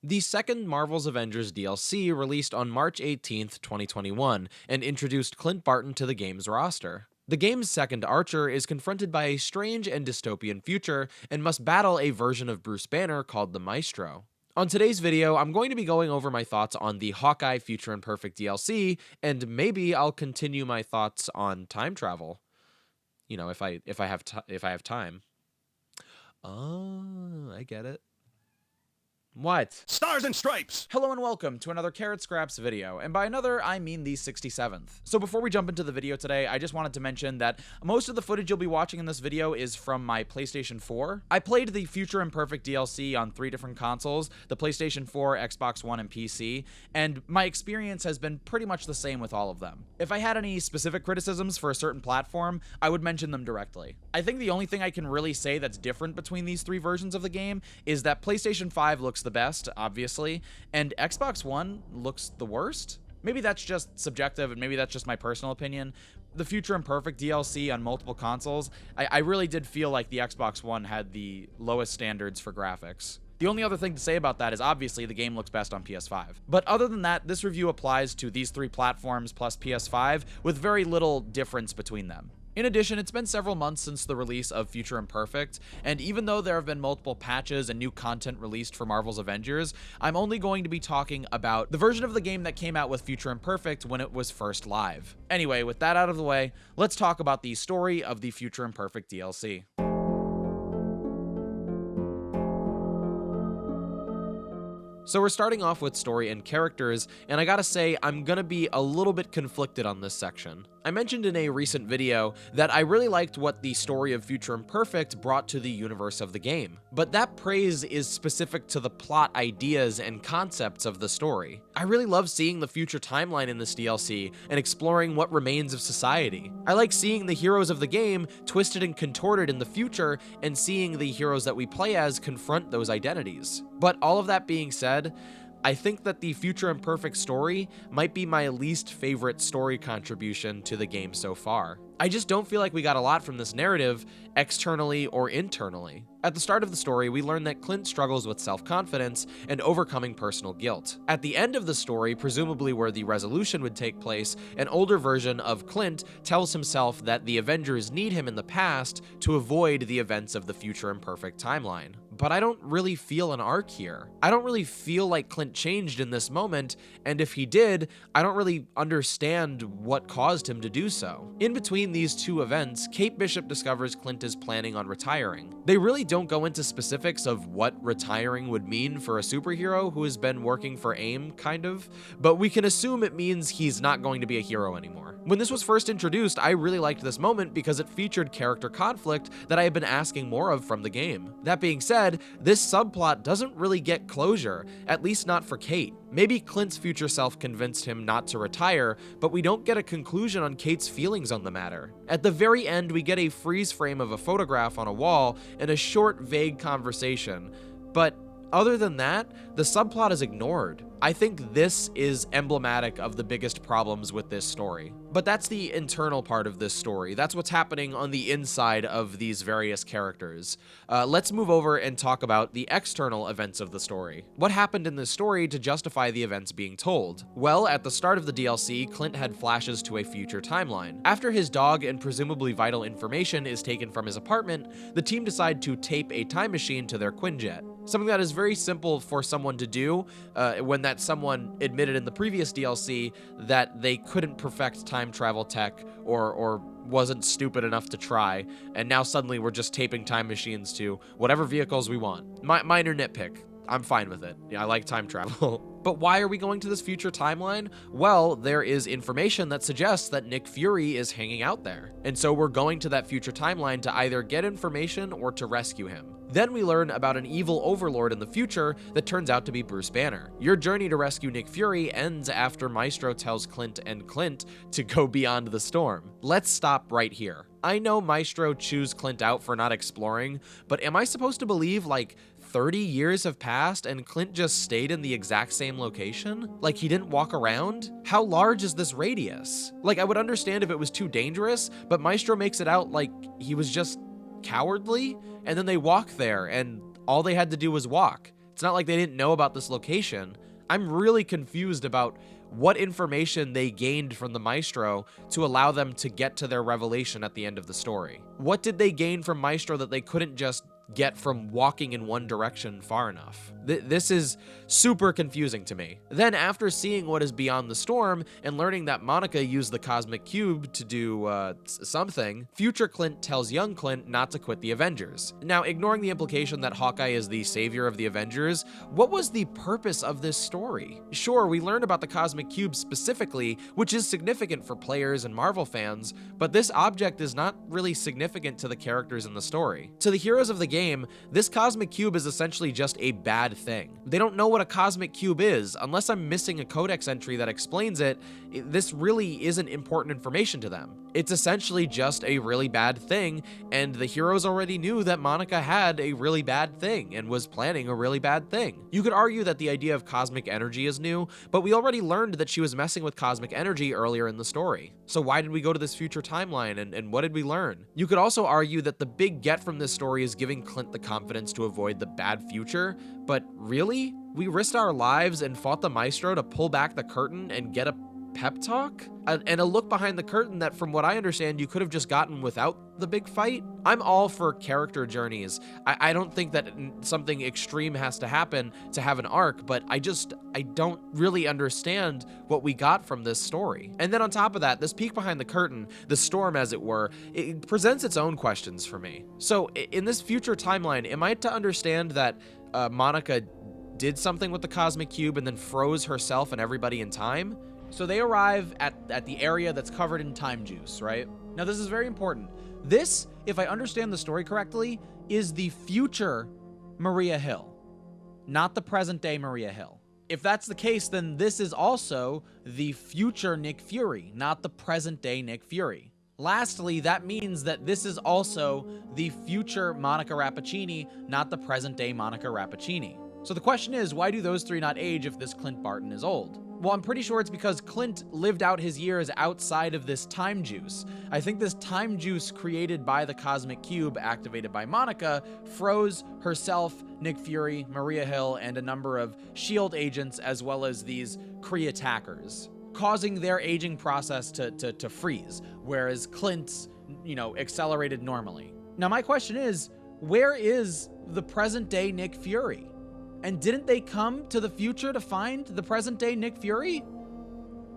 The second Marvel's Avengers DLC released on March 18th, 2021, and introduced Clint Barton to the game's roster. The game's second Archer is confronted by a strange and dystopian future and must battle a version of Bruce Banner called the Maestro. On today's video, I'm going to be going over my thoughts on the Hawkeye Future Imperfect DLC, and maybe I'll continue my thoughts on time travel. You know, if I have time. Oh, I get it. What? Stars and Stripes! Hello and welcome to another Carrot Scraps video, and by another, I mean the 67th. So before we jump into the video today, I just wanted to mention that most of the footage you'll be watching in this video is from my PlayStation 4. I played the Future Imperfect DLC on 3 different consoles, the PlayStation 4, Xbox One, and PC, and my experience has been pretty much the same with all of them. If I had any specific criticisms for a certain platform, I would mention them directly. I think the only thing I can really say that's different between these 3 versions of the game is that PlayStation 5 looks the best, obviously, and Xbox One looks the worst. Maybe that's just subjective, and maybe that's just my personal opinion. The Future Imperfect DLC on multiple consoles, I really did feel like the Xbox One had the lowest standards for graphics. The only other thing to say about that is obviously the game looks best on PS5. But other than that, this review applies to these 3 platforms plus PS5 with very little difference between them. In addition, it's been several months since the release of Future Imperfect, and even though there have been multiple patches and new content released for Marvel's Avengers, I'm only going to be talking about the version of the game that came out with Future Imperfect when it was first live. Anyway, with that out of the way, let's talk about the story of the Future Imperfect DLC. So we're starting off with story and characters, and I gotta say, I'm gonna be a little bit conflicted on this section. I mentioned in a recent video that I really liked what the story of Future Imperfect brought to the universe of the game, but that praise is specific to the plot ideas and concepts of the story. I really love seeing the future timeline in this DLC and exploring what remains of society. I like seeing the heroes of the game twisted and contorted in the future and seeing the heroes that we play as confront those identities. But all of that being said, I think that the Future Imperfect story might be my least favorite story contribution to the game so far. I just don't feel like we got a lot from this narrative, externally or internally. At the start of the story, we learn that Clint struggles with self-confidence and overcoming personal guilt. At the end of the story, presumably where the resolution would take place, an older version of Clint tells himself that the Avengers need him in the past to avoid the events of the Future Imperfect timeline. But I don't really feel an arc here. I don't really feel like Clint changed in this moment, and if he did, I don't really understand what caused him to do so. In between these 2 events, Kate Bishop discovers Clint is planning on retiring. They really don't go into specifics of what retiring would mean for a superhero who has been working for AIM, kind of, but we can assume it means he's not going to be a hero anymore. When this was first introduced, I really liked this moment because it featured character conflict that I have been asking more of from the game. That being said, this subplot doesn't really get closure, at least not for Kate. Maybe Clint's future self convinced him not to retire, but we don't get a conclusion on Kate's feelings on the matter. At the very end, we get a freeze frame of a photograph on a wall and a short, vague conversation, but other than that, the subplot is ignored. I think this is emblematic of the biggest problems with this story. But that's the internal part of this story. That's what's happening on the inside of these various characters. Let's move over and talk about the external events of the story. What happened in this story to justify the events being told? Well, at the start of the DLC, Clint had flashes to a future timeline. After his dog and presumably vital information is taken from his apartment, the team decide to tape a time machine to their Quinjet. Something that is very simple for someone to do when that someone admitted in the previous DLC that they couldn't perfect time travel tech or wasn't stupid enough to try, and now suddenly we're just taping time machines to whatever vehicles we want. Minor nitpick. I'm fine with it. Yeah, I like time travel. But why are we going to this future timeline? Well, there is information that suggests that Nick Fury is hanging out there. And so we're going to that future timeline to either get information or to rescue him. Then we learn about an evil overlord in the future that turns out to be Bruce Banner. Your journey to rescue Nick Fury ends after Maestro tells Clint and Clint to go beyond the storm. Let's stop right here. I know Maestro chews Clint out for not exploring, but am I supposed to believe like 30 years have passed and Clint just stayed in the exact same location? Like he didn't walk around? How large is this radius? Like I would understand if it was too dangerous, but Maestro makes it out like he was just cowardly, and then they walk there and all they had to do was walk. It's not like they didn't know about this location. I'm really confused about what information they gained from the Maestro to allow them to get to their revelation at the end of the story. What did they gain from Maestro that they couldn't just get from walking in one direction far enough? This is super confusing to me. Then after seeing what is beyond the storm and learning that Monica used the Cosmic Cube to do something, future Clint tells young Clint not to quit the Avengers. Now, ignoring the implication that Hawkeye is the savior of the Avengers, what was the purpose of this story? Sure, we learned about the Cosmic Cube specifically, which is significant for players and Marvel fans, but this object is not really significant to the characters in the story. To the heroes of the game, this Cosmic Cube is essentially just a bad thing. They don't know what a Cosmic Cube is. Unless I'm missing a codex entry that explains it, this really isn't important information to them. It's essentially just a really bad thing, and the heroes already knew that Monica had a really bad thing and was planning a really bad thing. You could argue that the idea of cosmic energy is new, but we already learned that she was messing with cosmic energy earlier in the story. So why did we go to this future timeline, and what did we learn? You could also argue that the big get from this story is giving Clint the confidence to avoid the bad future, but really? We risked our lives and fought the Maestro to pull back the curtain and get a pep talk? And a look behind the curtain that, from what I understand, you could have just gotten without the big fight? I'm all for character journeys. I don't think that something extreme has to happen to have an arc, but I don't really understand what we got from this story. And then on top of that, this peek behind the curtain, the storm as it were, it presents its own questions for me. So in this future timeline, am I to understand that Monica did something with the Cosmic Cube and then froze herself and everybody in time? So they arrive at the area that's covered in time juice, right? Now this is very important. This, if I understand the story correctly, is the future Maria Hill, not the present day Maria Hill. If that's the case, then this is also the future Nick Fury, not the present day Nick Fury. Lastly, that means that this is also the future Monica Rappaccini, not the present day Monica Rappaccini. So the question is, why do those three not age if this Clint Barton is old? Well, I'm pretty sure it's because Clint lived out his years outside of this time juice. I think this time juice created by the Cosmic Cube, activated by Monica, froze herself, Nick Fury, Maria Hill, and a number of S.H.I.E.L.D. agents, as well as these Kree attackers, causing their aging process to freeze, whereas Clint's, accelerated normally. Now, my question is, where is the present-day Nick Fury? And didn't they come to the future to find the present-day Nick Fury?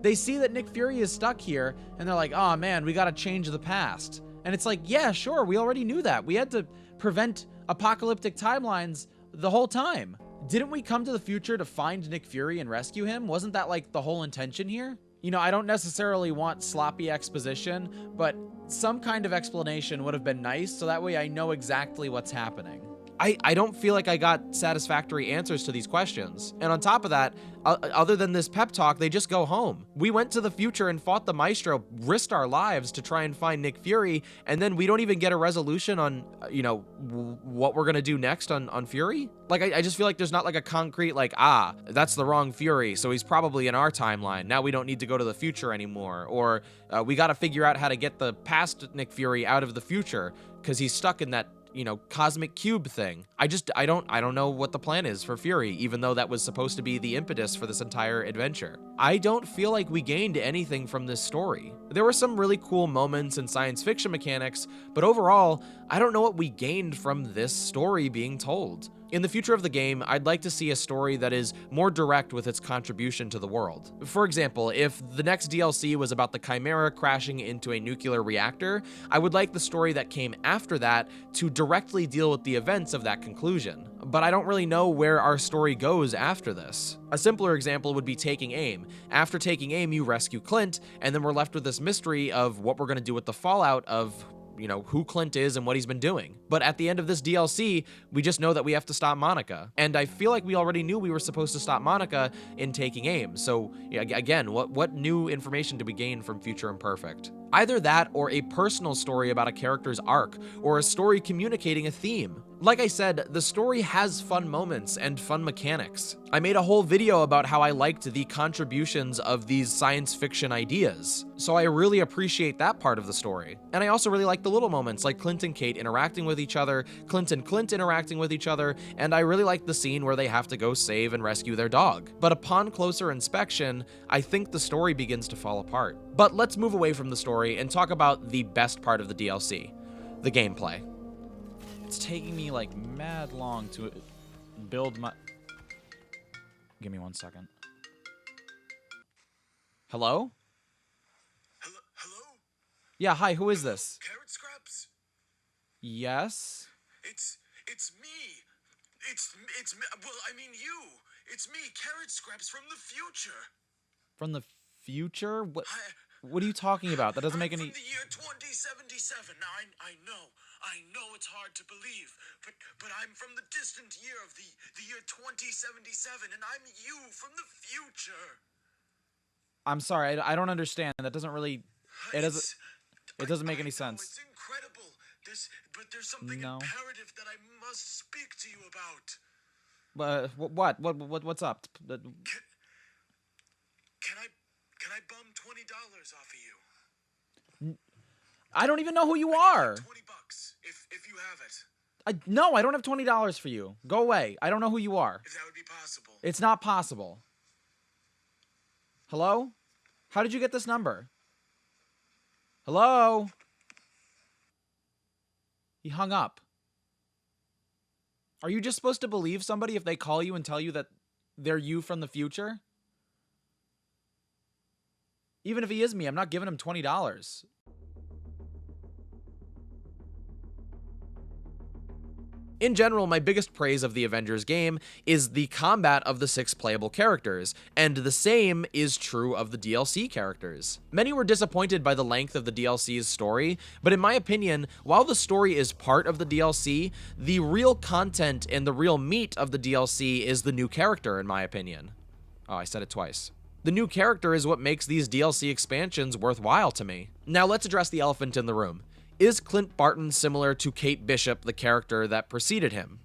They see that Nick Fury is stuck here, and they're like, oh man, we gotta change the past. And it's like, yeah, sure, we already knew that. We had to prevent apocalyptic timelines the whole time. Didn't we come to the future to find Nick Fury and rescue him? Wasn't that like the whole intention here? I don't necessarily want sloppy exposition, but some kind of explanation would have been nice, so that way I know exactly what's happening. I don't feel like I got satisfactory answers to these questions. And on top of that, other than this pep talk, they just go home. We went to the future and fought the Maestro, risked our lives to try and find Nick Fury, and then we don't even get a resolution on, what we're gonna do next on Fury? Like, I just feel like there's not like a concrete, that's the wrong Fury, so he's probably in our timeline. Now we don't need to go to the future anymore. Or we gotta figure out how to get the past Nick Fury out of the future, because he's stuck in that Cosmic Cube thing. I don't know what the plan is for Fury, even though that was supposed to be the impetus for this entire adventure. I don't feel like we gained anything from this story. There were some really cool moments and science fiction mechanics, but overall, I don't know what we gained from this story being told. In the future of the game, I'd like to see a story that is more direct with its contribution to the world. For example, if the next DLC was about the Chimera crashing into a nuclear reactor, I would like the story that came after that to directly deal with the events of that conclusion. But I don't really know where our story goes after this. A simpler example would be Taking Aim. After Taking Aim, you rescue Clint, and then we're left with this mystery of what we're going to do with the fallout of who Clint is and what he's been doing. But at the end of this DLC, we just know that we have to stop Monica. And I feel like we already knew we were supposed to stop Monica in Taking Aim. So again, what new information did we gain from Future Imperfect? Either that or a personal story about a character's arc, or a story communicating a theme. Like I said, the story has fun moments and fun mechanics. I made a whole video about how I liked the contributions of these science fiction ideas, so I really appreciate that part of the story. And I also really like the little moments like Clint and Kate interacting with each other, Clint and Clint interacting with each other, and I really like the scene where they have to go save and rescue their dog. But upon closer inspection, I think the story begins to fall apart. But let's move away from the story and talk about the best part of the DLC, the gameplay. It's taking me like mad long to build my... Give me 1 second. Hello? Hello? Yeah, hi, who is this? Carrot Scraps? Yes? It's me. It's me. Well, I mean you. It's me, Carrot Scraps from the future. From the future? What I, are you talking about? That doesn't make I'm any... from the year 2077. Now, I know it's hard to believe, but I'm from the distant year of the year 2077, and I'm you from the future. I'm sorry, I don't understand. That doesn't really... It doesn't make any sense. It's incredible. But there's something imperative that I must speak to you about. What's up? Can I bum $20 off of you? I don't even know who you are. $20 if you have it. No, I don't have $20 for you. Go away. I don't know who you are. If that would be possible. It's not possible. Hello? How did you get this number? Hello? He hung up. Are you just supposed to believe somebody if they call you and tell you that they're you from the future? Even if he is me, I'm not giving him $20. In general, my biggest praise of the Avengers game is the combat of the 6 playable characters, and the same is true of the DLC characters. Many were disappointed by the length of the DLC's story, but in my opinion, while the story is part of the DLC, the real content and the real meat of the DLC is the new character, in my opinion. Oh, I said it twice. The new character is what makes these DLC expansions worthwhile to me. Now let's address the elephant in the room. Is Clint Barton similar to Kate Bishop, the character that preceded him?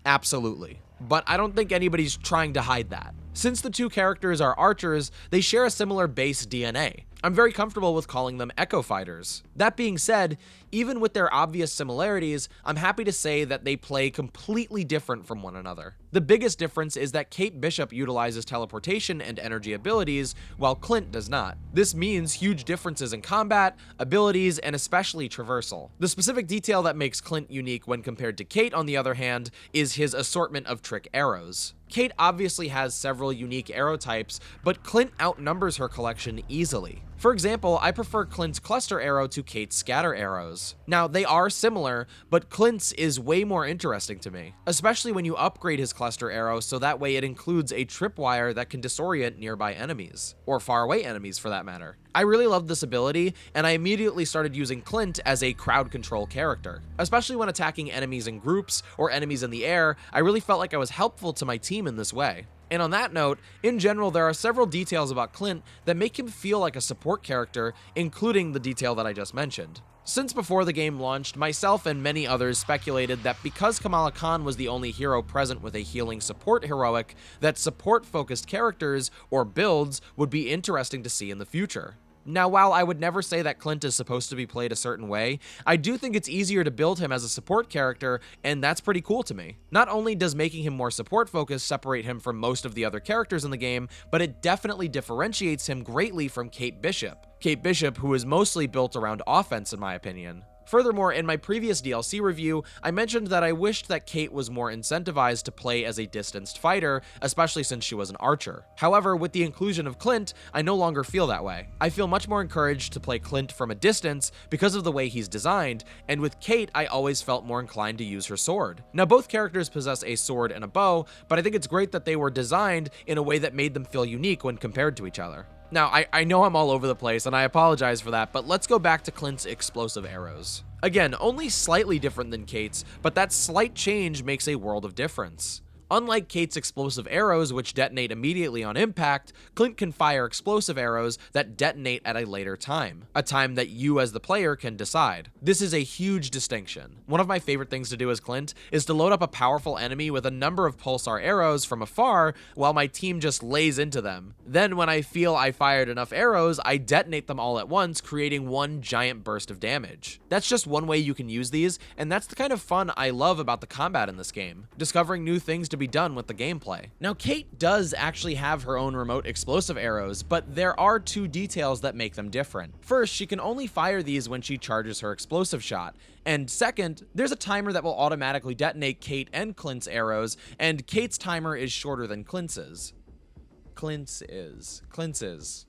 Absolutely. But I don't think anybody's trying to hide that. Since the two characters are archers, they share a similar base DNA. I'm very comfortable with calling them Echo Fighters. That being said, even with their obvious similarities, I'm happy to say that they play completely different from one another. The biggest difference is that Kate Bishop utilizes teleportation and energy abilities, while Clint does not. This means huge differences in combat, abilities, and especially traversal. The specific detail that makes Clint unique when compared to Kate, on the other hand, is his assortment of trick arrows. Kate obviously has several unique arrow types, but Clint outnumbers her collection easily. For example, I prefer Clint's cluster arrow to Kate's scatter arrows. Now, they are similar, but Clint's is way more interesting to me, especially when you upgrade his cluster arrow so that way it includes a tripwire that can disorient nearby enemies, or faraway enemies for that matter. I really loved this ability, and I immediately started using Clint as a crowd control character. Especially when attacking enemies in groups or enemies in the air, I really felt like I was helpful to my team in this way. And on that note, in general, there are several details about Clint that make him feel like a support character, including the detail that I just mentioned. Since before the game launched, myself and many others speculated that because Kamala Khan was the only hero present with a healing support heroic, that support-focused characters, or builds, would be interesting to see in the future. Now, while I would never say that Clint is supposed to be played a certain way, I do think it's easier to build him as a support character, and that's pretty cool to me. Not only does making him more support-focused separate him from most of the other characters in the game, but it definitely differentiates him greatly from Kate Bishop. Kate Bishop, who is mostly built around offense in my opinion. Furthermore, in my previous DLC review, I mentioned that I wished that Kate was more incentivized to play as a distanced fighter, especially since she was an archer. However, with the inclusion of Clint, I no longer feel that way. I feel much more encouraged to play Clint from a distance because of the way he's designed, and with Kate, I always felt more inclined to use her sword. Now, both characters possess a sword and a bow, but I think it's great that they were designed in a way that made them feel unique when compared to each other. Now, I know I'm all over the place, and I apologize for that, but let's go back to Clint's explosive arrows. Again, only slightly different than Kate's, but that slight change makes a world of difference. Unlike Kate's explosive arrows, which detonate immediately on impact, Clint can fire explosive arrows that detonate at a later time, a time that you as the player can decide. This is a huge distinction. One of my favorite things to do as Clint is to load up a powerful enemy with a number of pulsar arrows from afar while my team just lays into them. Then when I feel I fired enough arrows, I detonate them all at once, creating one giant burst of damage. That's just one way you can use these, and that's the kind of fun I love about the combat in this game, discovering new things to be done with the gameplay. Now, Kate does actually have her own remote explosive arrows, but there are two details that make them different. First, she can only fire these when she charges her explosive shot, and second, there's a timer that will automatically detonate Kate and Clint's arrows, and Kate's timer is shorter than Clint's.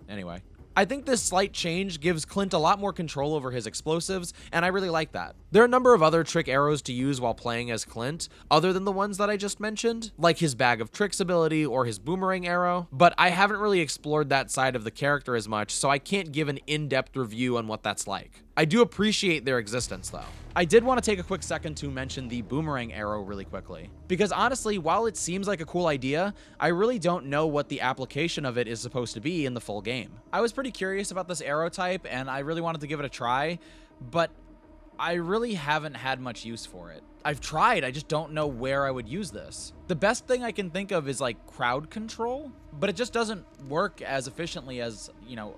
Anyway. I think this slight change gives Clint a lot more control over his explosives, and I really like that. There are a number of other trick arrows to use while playing as Clint, other than the ones that I just mentioned, like his Bag of Tricks ability or his boomerang arrow, but I haven't really explored that side of the character as much, so I can't give an in-depth review on what that's like. I do appreciate their existence, though. I did want to take a quick second to mention the boomerang arrow really quickly, because honestly, while it seems like a cool idea, I really don't know what the application of it is supposed to be in the full game. I was pretty curious about this arrow type, and I really wanted to give it a try, but I really haven't had much use for it. I've tried, I just don't know where I would use this. The best thing I can think of is like crowd control, but it just doesn't work as efficiently as,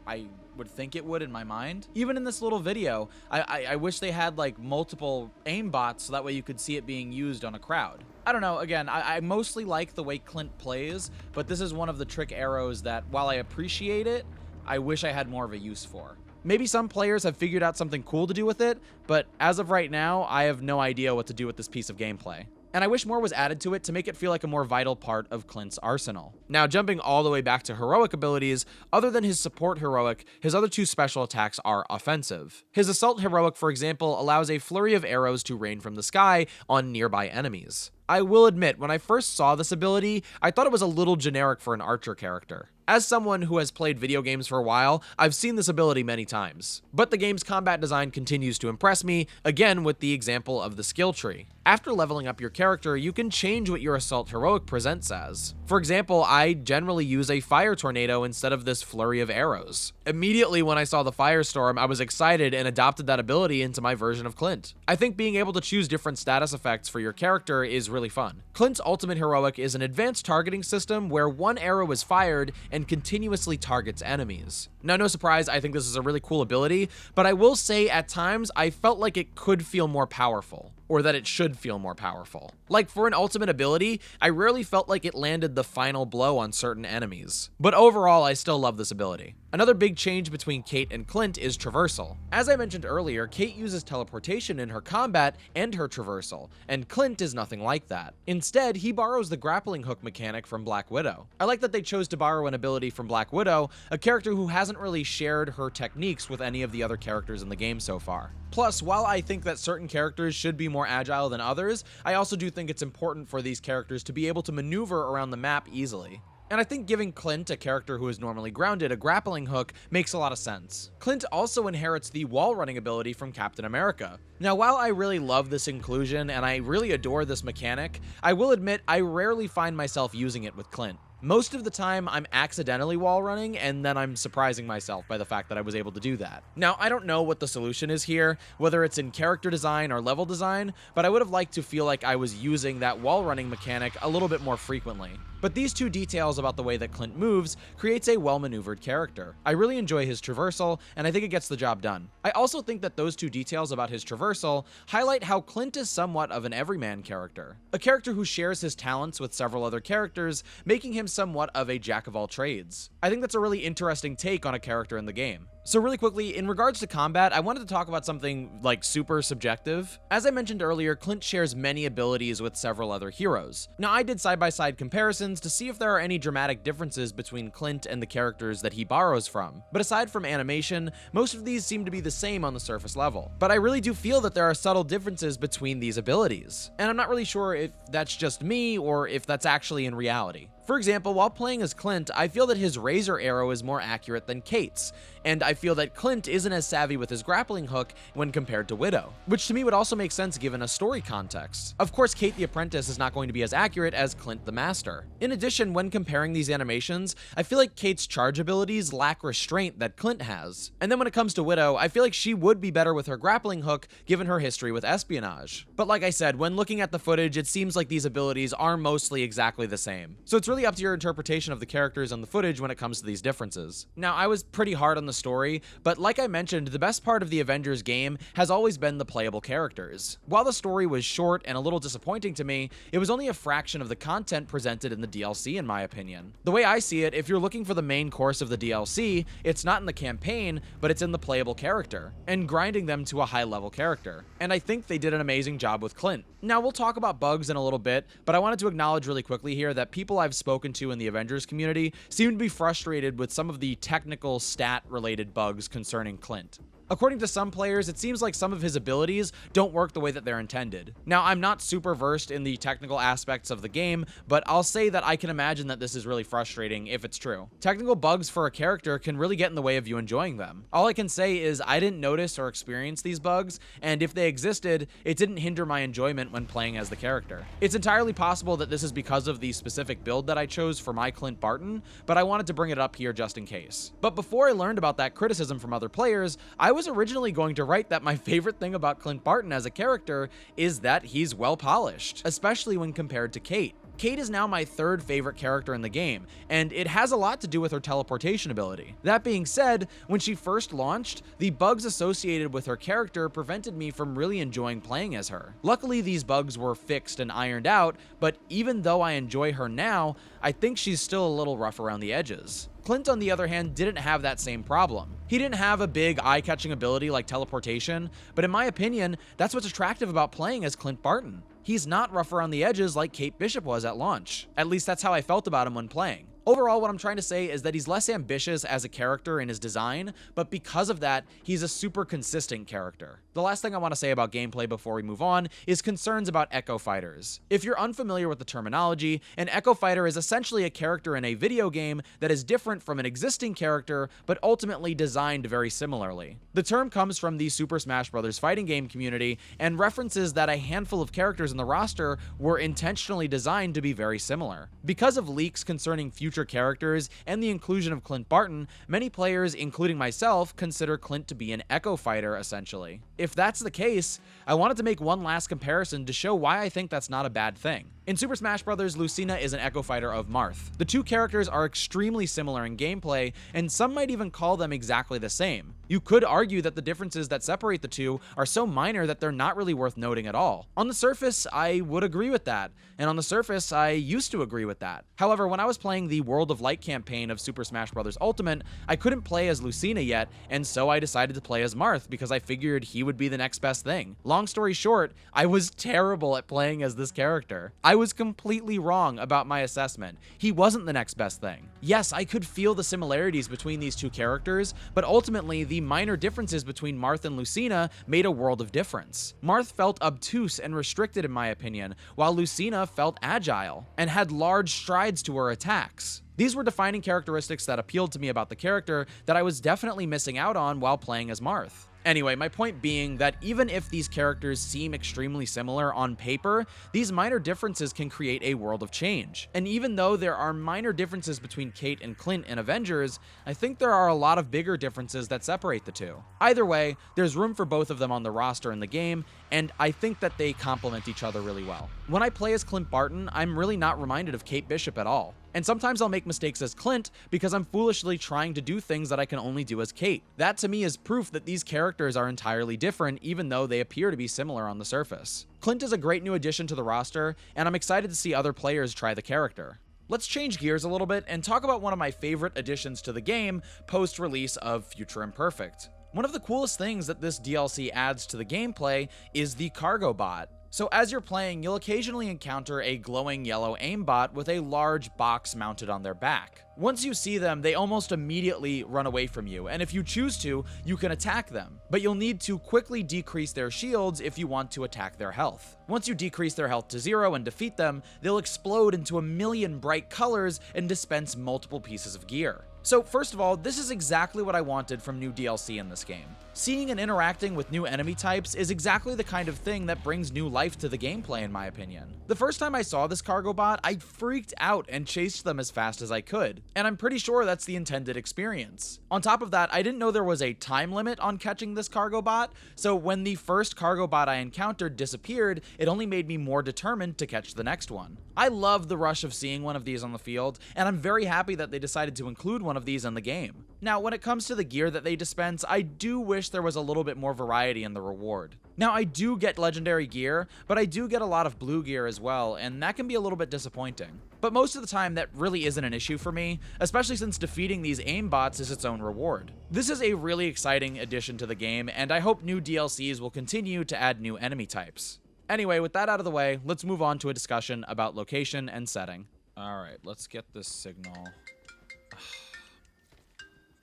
I would think it would in my mind. Even in this little video, I wish they had like multiple aimbots so that way you could see it being used on a crowd. I don't know, again, I mostly like the way Clint plays, but this is one of the trick arrows that, while I appreciate it, I wish I had more of a use for. Maybe some players have figured out something cool to do with it, but as of right now, I have no idea what to do with this piece of gameplay. And I wish more was added to it to make it feel like a more vital part of Clint's arsenal. Now, jumping all the way back to heroic abilities, other than his support heroic, his other two special attacks are offensive. His assault heroic, for example, allows a flurry of arrows to rain from the sky on nearby enemies. I will admit, when I first saw this ability, I thought it was a little generic for an archer character. As someone who has played video games for a while, I've seen this ability many times. But the game's combat design continues to impress me, again with the example of the skill tree. After leveling up your character, you can change what your assault heroic presents as. For example, I generally use a fire tornado instead of this flurry of arrows. Immediately when I saw the firestorm, I was excited and adopted that ability into my version of Clint. I think being able to choose different status effects for your character is really fun. Clint's ultimate heroic is an advanced targeting system where one arrow is fired and continuously targets enemies. Now, no surprise, I think this is a really cool ability, but I will say at times I felt like it could feel more powerful, or that it should feel more powerful. Like for an ultimate ability, I rarely felt like it landed the final blow on certain enemies. But overall, I still love this ability. Another big change between Kate and Clint is traversal. As I mentioned earlier, Kate uses teleportation in her combat and her traversal, and Clint is nothing like that. Instead, he borrows the grappling hook mechanic from Black Widow. I like that they chose to borrow an ability from Black Widow, a character who hasn't really shared her techniques with any of the other characters in the game so far. Plus, while I think that certain characters should be more agile than others, I also do think it's important for these characters to be able to maneuver around the map easily. And I think giving Clint, a character who is normally grounded, a grappling hook makes a lot of sense. Clint also inherits the wall running ability from Captain America. Now, while I really love this inclusion and I really adore this mechanic, I will admit I rarely find myself using it with Clint. Most of the time, I'm accidentally wall running, and then I'm surprising myself by the fact that I was able to do that. Now, I don't know what the solution is here, whether it's in character design or level design, but I would have liked to feel like I was using that wall running mechanic a little bit more frequently. But these two details about the way that Clint moves creates a well-maneuvered character. I really enjoy his traversal, and I think it gets the job done. I also think that those two details about his traversal highlight how Clint is somewhat of an everyman character. A character who shares his talents with several other characters, making him somewhat of a jack-of-all-trades. I think that's a really interesting take on a character in the game. So really quickly, in regards to combat, I wanted to talk about something like super subjective. As I mentioned earlier, Clint shares many abilities with several other heroes. Now, I did side-by-side comparisons to see if there are any dramatic differences between Clint and the characters that he borrows from. But aside from animation, most of these seem to be the same on the surface level. But I really do feel that there are subtle differences between these abilities. And I'm not really sure if that's just me or if that's actually in reality. For example, while playing as Clint, I feel that his razor arrow is more accurate than Kate's, and I feel that Clint isn't as savvy with his grappling hook when compared to Widow, which to me would also make sense given a story context. Of course, Kate the Apprentice is not going to be as accurate as Clint the Master. In addition, when comparing these animations, I feel like Kate's charge abilities lack restraint that Clint has. And then when it comes to Widow, I feel like she would be better with her grappling hook given her history with espionage. But like I said, when looking at the footage, it seems like these abilities are mostly exactly the same. So it's really up to your interpretation of the characters and the footage when it comes to these differences. Now, I was pretty hard on the story, but like I mentioned, the best part of the Avengers game has always been the playable characters. While the story was short and a little disappointing to me, it was only a fraction of the content presented in the DLC in my opinion. The way I see it, if you're looking for the main course of the DLC, it's not in the campaign, but it's in the playable character, and grinding them to a high level character. And I think they did an amazing job with Clint. Now, we'll talk about bugs in a little bit, but I wanted to acknowledge really quickly here that people I've spoken to in the Avengers community seem to be frustrated with some of the technical stat-related bugs concerning Clint. According to some players, it seems like some of his abilities don't work the way that they're intended. Now, I'm not super versed in the technical aspects of the game, but I'll say that I can imagine that this is really frustrating if it's true. Technical bugs for a character can really get in the way of you enjoying them. All I can say is I didn't notice or experience these bugs, and if they existed, it didn't hinder my enjoyment when playing as the character. It's entirely possible that this is because of the specific build that I chose for my Clint Barton, but I wanted to bring it up here just in case. But before I learned about that criticism from other players, I was originally going to write that my favorite thing about Clint Barton as a character is that he's well polished, especially when compared to Kate. Kate is now my third favorite character in the game, and it has a lot to do with her teleportation ability. That being said, when she first launched, the bugs associated with her character prevented me from really enjoying playing as her. Luckily, these bugs were fixed and ironed out, but even though I enjoy her now, I think she's still a little rough around the edges. Clint, on the other hand, didn't have that same problem. He didn't have a big eye-catching ability like teleportation, but in my opinion, that's what's attractive about playing as Clint Barton. He's not rough around the edges like Kate Bishop was at launch. At least that's how I felt about him when playing. Overall, what I'm trying to say is that he's less ambitious as a character in his design, but because of that, he's a super consistent character. The last thing I want to say about gameplay before we move on is concerns about Echo Fighters. If you're unfamiliar with the terminology, an Echo Fighter is essentially a character in a video game that is different from an existing character, but ultimately designed very similarly. The term comes from the Super Smash Bros. Fighting game community and references that a handful of characters in the roster were intentionally designed to be very similar. Because of leaks concerning future characters and the inclusion of Clint Barton, many players, including myself, consider Clint to be an Echo Fighter, essentially. If that's the case, I wanted to make one last comparison to show why I think that's not a bad thing. In Super Smash Bros., Lucina is an Echo Fighter of Marth. The two characters are extremely similar in gameplay, and some might even call them exactly the same. You could argue that the differences that separate the two are so minor that they're not really worth noting at all. On the surface, I would agree with that, and on the surface, I used to agree with that. However, when I was playing the World of Light campaign of Super Smash Bros. Ultimate, I couldn't play as Lucina yet, and so I decided to play as Marth because I figured he would be the next best thing. Long story short, I was terrible at playing as this character. I was completely wrong about my assessment. He wasn't the next best thing. Yes, I could feel the similarities between these two characters, but ultimately the minor differences between Marth and Lucina made a world of difference. Marth felt obtuse and restricted in my opinion, while Lucina felt agile and had large strides to her attacks. These were defining characteristics that appealed to me about the character that I was definitely missing out on while playing as Marth. Anyway, my point being that even if these characters seem extremely similar on paper, these minor differences can create a world of change. And even though there are minor differences between Kate and Clint in Avengers, I think there are a lot of bigger differences that separate the two. Either way, there's room for both of them on the roster in the game, and I think that they complement each other really well. When I play as Clint Barton, I'm really not reminded of Kate Bishop at all. And sometimes I'll make mistakes as Clint because I'm foolishly trying to do things that I can only do as Kate. That to me is proof that these characters are entirely different even though they appear to be similar on the surface. Clint is a great new addition to the roster, and I'm excited to see other players try the character. Let's change gears a little bit and talk about one of my favorite additions to the game post-release of Future Imperfect. One of the coolest things that this DLC adds to the gameplay is the cargo bot. So as you're playing, you'll occasionally encounter a glowing yellow aimbot with a large box mounted on their back. Once you see them, they almost immediately run away from you, and if you choose to, you can attack them. But you'll need to quickly decrease their shields if you want to attack their health. Once you decrease their health to 0 and defeat them, they'll explode into a million bright colors and dispense multiple pieces of gear. So first of all, this is exactly what I wanted from new DLC in this game. Seeing and interacting with new enemy types is exactly the kind of thing that brings new life to the gameplay in my opinion. The first time I saw this cargo bot, I freaked out and chased them as fast as I could, and I'm pretty sure that's the intended experience. On top of that, I didn't know there was a time limit on catching this cargo bot, so when the first cargo bot I encountered disappeared, it only made me more determined to catch the next one. I love the rush of seeing one of these on the field, and I'm very happy that they decided to include one of these in the game. Now, when it comes to the gear that they dispense, I do wish there was a little bit more variety in the reward. Now, I do get legendary gear, but I do get a lot of blue gear as well, and that can be a little bit disappointing. But most of the time, that really isn't an issue for me, especially since defeating these aimbots is its own reward. This is a really exciting addition to the game, and I hope new DLCs will continue to add new enemy types. Anyway, with that out of the way, let's move on to a discussion about location and setting. Alright, let's get this signal.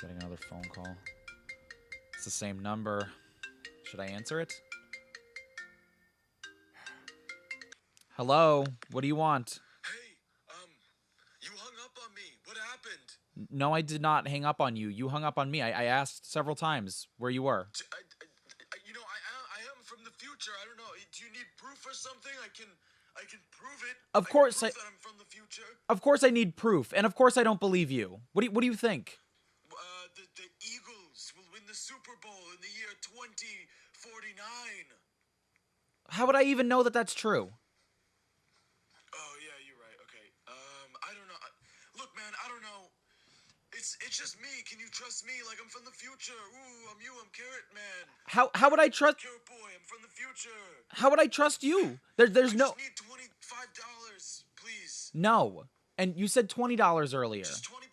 Getting another phone call. It's the same number. Should I answer it? Hello? What do you want? Hey, you hung up on me. What happened? No, I did not hang up on you. You hung up on me. I asked several times where you were. I am from the future. I don't know. Do you need proof or something? I can prove it. Of course, I can prove that I'm from the future. Of course I need proof, and of course I don't believe you. What do you think? The Eagles will win the Super Bowl in the year 2049. How would I even know that that's true? Oh yeah, you're right. Okay. I don't know. Look, man, I don't know. It's just me. Can you trust me? Like, I'm from the future. Ooh, I'm you. I'm Carrot Man. How would I trust? Carrot Boy. I'm from the future. How would I trust you? There's no. I just need $25, please. No. And you said $20 earlier. Just $20. $25.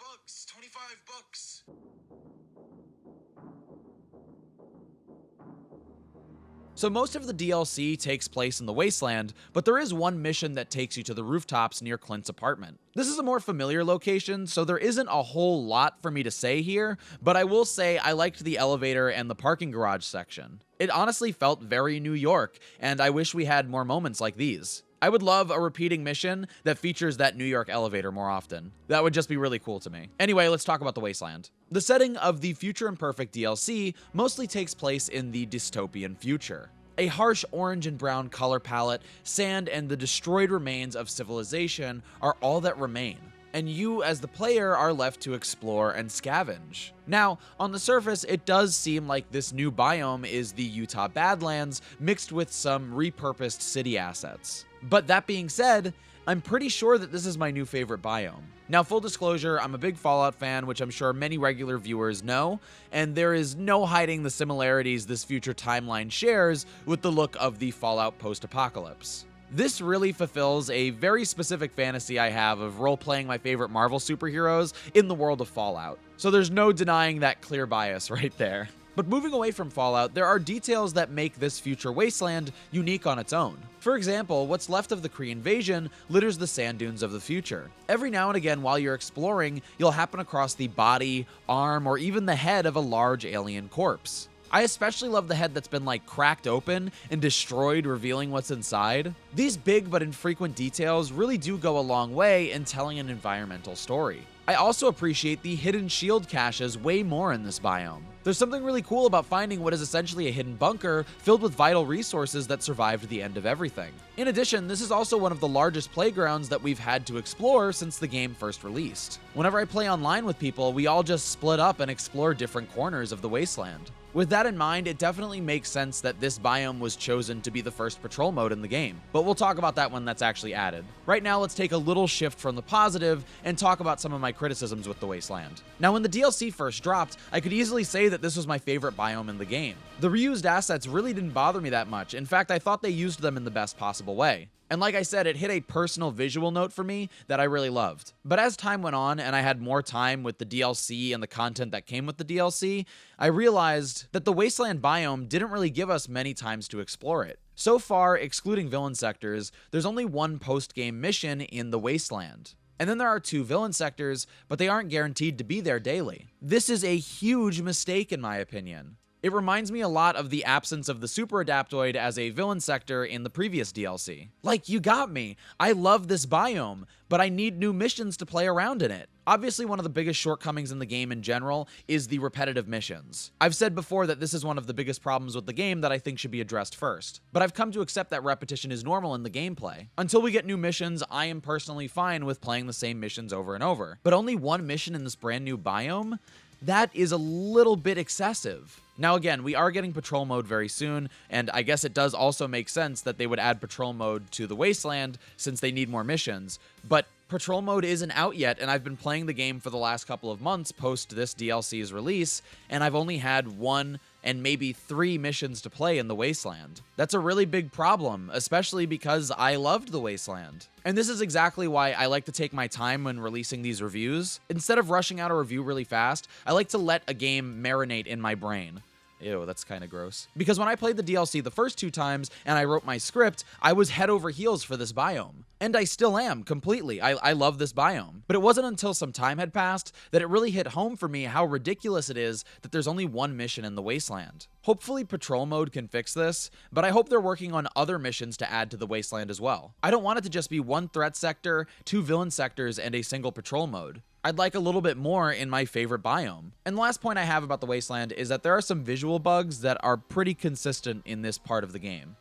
So most of the DLC takes place in the wasteland, but there is one mission that takes you to the rooftops near Clint's apartment. This is a more familiar location, so there isn't a whole lot for me to say here, but I will say I liked the elevator and the parking garage section. It honestly felt very New York, and I wish we had more moments like these. I would love a repeating mission that features that New York elevator more often. That would just be really cool to me. Anyway, let's talk about the wasteland. The setting of the Future Imperfect DLC mostly takes place in the dystopian future. A harsh orange and brown color palette, sand, and the destroyed remains of civilization are all that remain, and you as the player are left to explore and scavenge. Now, on the surface, it does seem like this new biome is the Utah Badlands mixed with some repurposed city assets. But that being said, I'm pretty sure that this is my new favorite biome. Now, full disclosure, I'm a big Fallout fan, which I'm sure many regular viewers know, and there is no hiding the similarities this future timeline shares with the look of the Fallout post-apocalypse. This really fulfills a very specific fantasy I have of role-playing my favorite Marvel superheroes in the world of Fallout. So there's no denying that clear bias right there. But moving away from Fallout, there are details that make this future wasteland unique on its own. For example, what's left of the Kree invasion litters the sand dunes of the future. Every now and again while you're exploring, you'll happen across the body, arm, or even the head of a large alien corpse. I especially love the head that's been like cracked open and destroyed, revealing what's inside. These big but infrequent details really do go a long way in telling an environmental story. I also appreciate the hidden shield caches way more in this biome. There's something really cool about finding what is essentially a hidden bunker filled with vital resources that survived the end of everything. In addition, this is also one of the largest playgrounds that we've had to explore since the game first released. Whenever I play online with people, we all just split up and explore different corners of the wasteland. With that in mind, it definitely makes sense that this biome was chosen to be the first patrol mode in the game, but we'll talk about that when that's actually added. Right now, let's take a little shift from the positive and talk about some of my criticisms with the wasteland. Now, when the DLC first dropped, I could easily say that this was my favorite biome in the game. The reused assets really didn't bother me that much. In fact, I thought they used them in the best possible way. And like I said, it hit a personal visual note for me that I really loved. But as time went on and I had more time with the DLC and the content that came with the DLC, I realized that the Wasteland biome didn't really give us many times to explore it. So far, excluding villain sectors, there's only one post-game mission in the Wasteland. And then there are 2 villain sectors, but they aren't guaranteed to be there daily. This is a huge mistake in my opinion. It reminds me a lot of the absence of the Super Adaptoid as a villain sector in the previous DLC. Like, you got me. I love this biome, but I need new missions to play around in it. Obviously, one of the biggest shortcomings in the game in general is the repetitive missions. I've said before that this is one of the biggest problems with the game that I think should be addressed first. But I've come to accept that repetition is normal in the gameplay. Until we get new missions, I am personally fine with playing the same missions over and over. But only one mission in this brand new biome? That is a little bit excessive. Now again, we are getting patrol mode very soon, and I guess it does also make sense that they would add patrol mode to the Wasteland since they need more missions, but patrol mode isn't out yet, and I've been playing the game for the last couple of months post this DLC's release, and I've only had 1 and maybe 3 missions to play in the Wasteland. That's a really big problem, especially because I loved the Wasteland. And this is exactly why I like to take my time when releasing these reviews. Instead of rushing out a review really fast, I like to let a game marinate in my brain. Ew, that's kind of gross. Because when I played the DLC the first 2 times and I wrote my script, I was head over heels for this biome. And I still am, completely. I love this biome. But it wasn't until some time had passed that it really hit home for me how ridiculous it is that there's only 1 mission in the Wasteland. Hopefully patrol mode can fix this, but I hope they're working on other missions to add to the Wasteland as well. I don't want it to just be 1 threat sector, 2 villain sectors, and a single patrol mode. I'd like a little bit more in my favorite biome. And the last point I have about the Wasteland is that there are some visual bugs that are pretty consistent in this part of the game.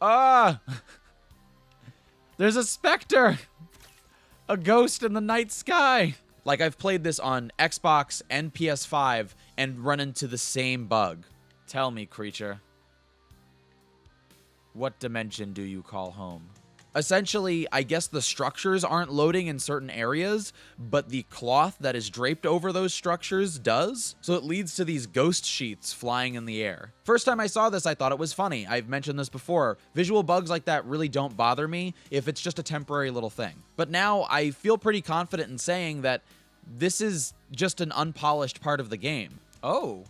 Ah! There's a specter! A ghost in the night sky! Like, I've played this on Xbox and PS5 and run into the same bug. Tell me, creature. What dimension do you call home? Essentially, I guess the structures aren't loading in certain areas, but the cloth that is draped over those structures does, so it leads to these ghost sheets flying in the air. First time I saw this, I thought it was funny. I've mentioned this before. Visual bugs like that really don't bother me if it's just a temporary little thing. But now I feel pretty confident in saying that this is just an unpolished part of the game. Oh.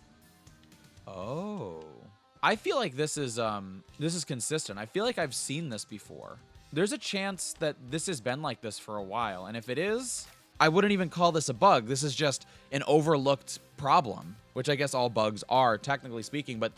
I feel like this is consistent. I feel like I've seen this before. There's a chance that this has been like this for a while, and if it is, I wouldn't even call this a bug. This is just an overlooked problem, which I guess all bugs are, technically speaking, but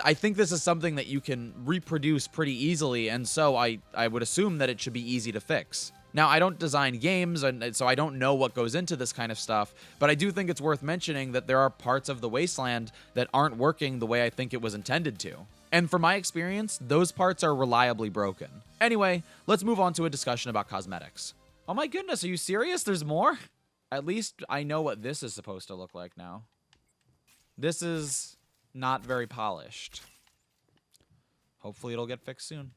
I think this is something that you can reproduce pretty easily, and so I would assume that it should be easy to fix. Now, I don't design games, and so I don't know what goes into this kind of stuff, but I do think it's worth mentioning that there are parts of the Wasteland that aren't working the way I think it was intended to. And from my experience, those parts are reliably broken. Anyway, let's move on to a discussion about cosmetics. Oh my goodness, are you serious? There's more? At least I know what this is supposed to look like now. This is not very polished. Hopefully it'll get fixed soon.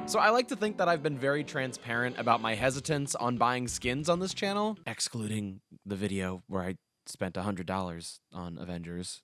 So I like to think that I've been very transparent about my hesitance on buying skins on this channel, excluding the video where I spent $100 on Avengers.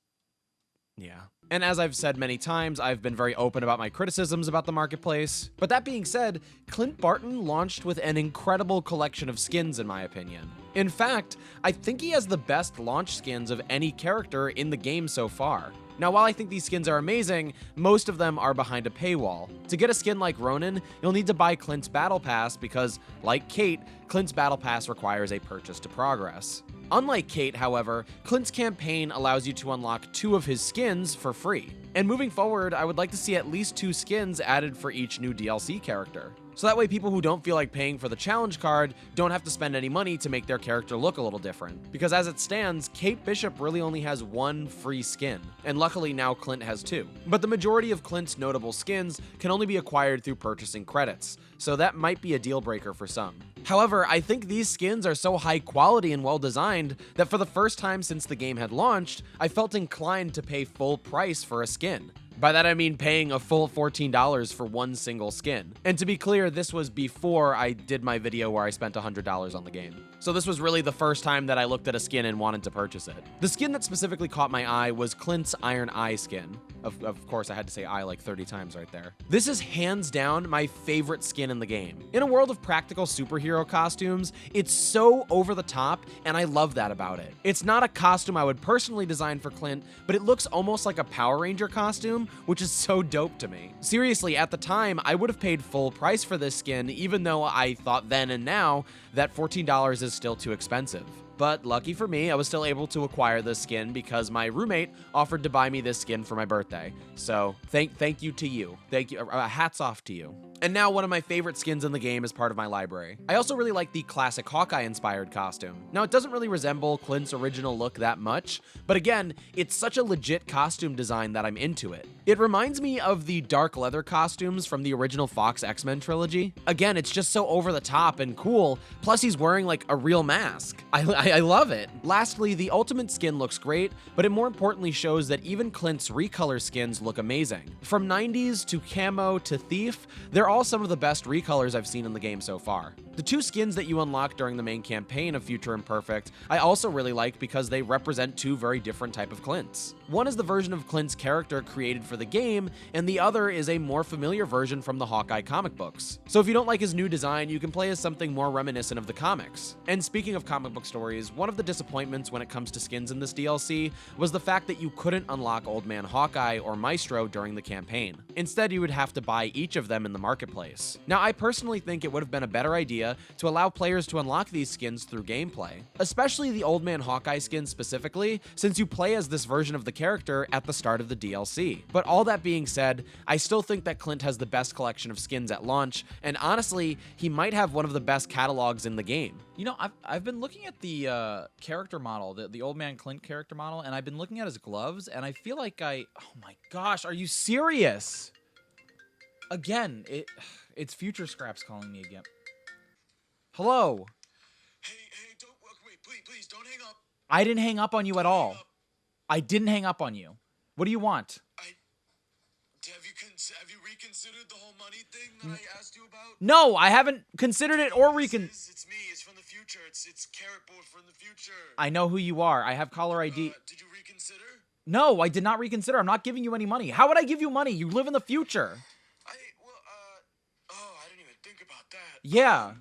Yeah. And as I've said many times, I've been very open about my criticisms about the marketplace. But that being said, Clint Barton launched with an incredible collection of skins in my opinion. In fact, I think he has the best launch skins of any character in the game so far. Now, while I think these skins are amazing, most of them are behind a paywall. To get a skin like Ronin, you'll need to buy Clint's Battle Pass because, like Kate, Clint's Battle Pass requires a purchase to progress. Unlike Kate, however, Clint's campaign allows you to unlock 2 of his skins for free. And moving forward, I would like to see at least 2 skins added for each new DLC character. So that way people who don't feel like paying for the challenge card don't have to spend any money to make their character look a little different. Because as it stands, Kate Bishop really only has 1 free skin, and luckily now Clint has 2. But the majority of Clint's notable skins can only be acquired through purchasing credits, so that might be a deal breaker for some. However, I think these skins are so high quality and well designed that for the first time since the game had launched, I felt inclined to pay full price for a skin. By that I mean paying a full $14 for one single skin. And to be clear, this was before I did my video where I spent $100 on the game. So this was really the first time that I looked at a skin and wanted to purchase it. The skin that specifically caught my eye was Clint's Iron Eye skin. Of course, I had to say eye like 30 times right there. This is hands down my favorite skin in the game. In a world of practical superhero costumes, it's so over the top, and I love that about it. It's not a costume I would personally design for Clint, but it looks almost like a Power Ranger costume, which is so dope to me. Seriously, at the time, I would have paid full price for this skin, even though I thought then and now that $14 is still too expensive. But lucky for me, I was still able to acquire this skin because my roommate offered to buy me this skin for my birthday. So thank you to you. Thank you. Hats off to you. And now one of my favorite skins in the game is part of my library. I also really like the classic Hawkeye-inspired costume. Now, it doesn't really resemble Clint's original look that much, but again, it's such a legit costume design that I'm into it. It reminds me of the dark leather costumes from the original Fox X-Men trilogy. Again, it's just so over the top and cool, plus he's wearing like a real mask. I love it. Lastly, the ultimate skin looks great, but it more importantly shows that even Clint's recolor skins look amazing. From 90s to camo to thief, they're all some of the best recolors I've seen in the game so far. The two skins that you unlock during the main campaign of Future Imperfect, I also really like because they represent two very different type of Clints. One is the version of Clint's character created for the game, and the other is a more familiar version from the Hawkeye comic books. So if you don't like his new design, you can play as something more reminiscent of the comics. And speaking of comic book stories, one of the disappointments when it comes to skins in this DLC was the fact that you couldn't unlock Old Man Hawkeye or Maestro during the campaign. Instead, you would have to buy each of them in the marketplace. Now, I personally think it would have been a better idea to allow players to unlock these skins through gameplay, especially the Old Man Hawkeye skin specifically, since you play as this version of the character at the start of the DLC. But all that being said, I still think that Clint has the best collection of skins at launch, and honestly, he might have one of the best catalogs in the game. You know, I've been looking at the character model, the Old Man Clint character model, and I've been looking at his gloves, and I feel like oh my gosh, are you serious? Again, it's Future Scraps calling me again. Hello. Hey, don't wait, please, don't hang up. I didn't hang up on you at all. I didn't hang up on you. What do you want? Have you reconsidered the whole money thing that I asked you about? No, I haven't considered it or It's me. It's from the future. It's Carrot Board from the future. I know who you are. I have caller ID. Did you reconsider? No, I did not reconsider. I'm not giving you any money. How would I give you money? You live in the future. I didn't even think about that. Yeah.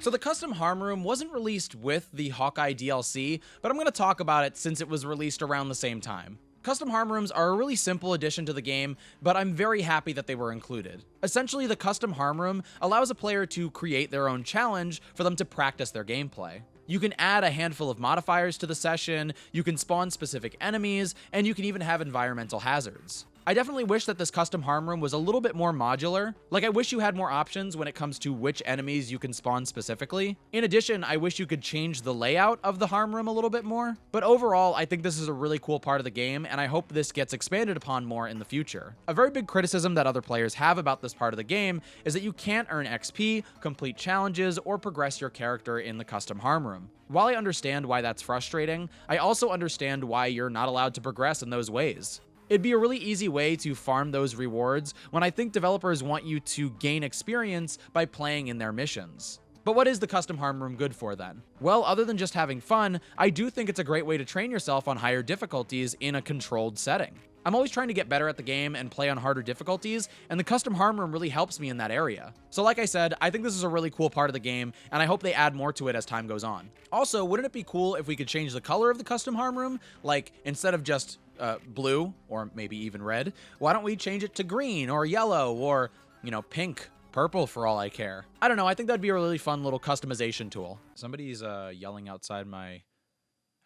So the custom harm room wasn't released with the Hawkeye DLC, but I'm going to talk about it since it was released around the same time. Custom harm rooms are a really simple addition to the game, but I'm very happy that they were included. Essentially, the custom harm room allows a player to create their own challenge for them to practice their gameplay. You can add a handful of modifiers to the session, you can spawn specific enemies, and you can even have environmental hazards. I definitely wish that this custom harm room was a little bit more modular. Like, I wish you had more options when it comes to which enemies you can spawn specifically. In addition, I wish you could change the layout of the harm room a little bit more. But overall, I think this is a really cool part of the game, and I hope this gets expanded upon more in the future. A very big criticism that other players have about this part of the game is that you can't earn XP, complete challenges, or progress your character in the custom harm room. While I understand why that's frustrating, I also understand why you're not allowed to progress in those ways. It'd be a really easy way to farm those rewards when I think developers want you to gain experience by playing in their missions. But what is the custom harm room good for then? Well, other than just having fun, I do think it's a great way to train yourself on higher difficulties in a controlled setting. I'm always trying to get better at the game and play on harder difficulties, and the custom harm room really helps me in that area. So like I said, I think this is a really cool part of the game, and I hope they add more to it as time goes on. Also, wouldn't it be cool if we could change the color of the custom harm room? Like, instead of just blue, or maybe even red, why don't we change it to green, or yellow, or, you know, pink, purple for all I care. I don't know, I think that'd be a really fun little customization tool. Somebody's yelling outside my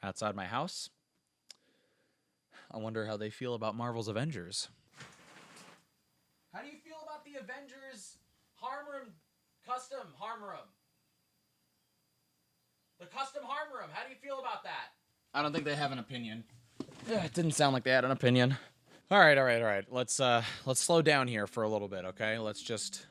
house. I wonder how they feel about Marvel's Avengers. How do you feel about the Avengers harm room, custom harm room? The custom harm room, how do you feel about that? I don't think they have an opinion. Yeah, it didn't sound like they had an opinion. All right. Let's slow down here for a little bit, okay? Let's just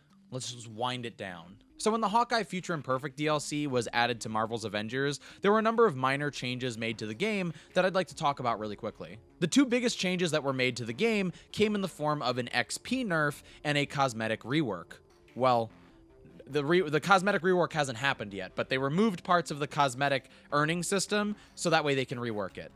wind it down. So when the Hawkeye Future Imperfect DLC was added to Marvel's Avengers, there were a number of minor changes made to the game that I'd like to talk about really quickly. The two biggest changes that were made to the game came in the form of an XP nerf and a cosmetic rework. Well, the cosmetic rework hasn't happened yet, but they removed parts of the cosmetic earning system so that way they can rework it.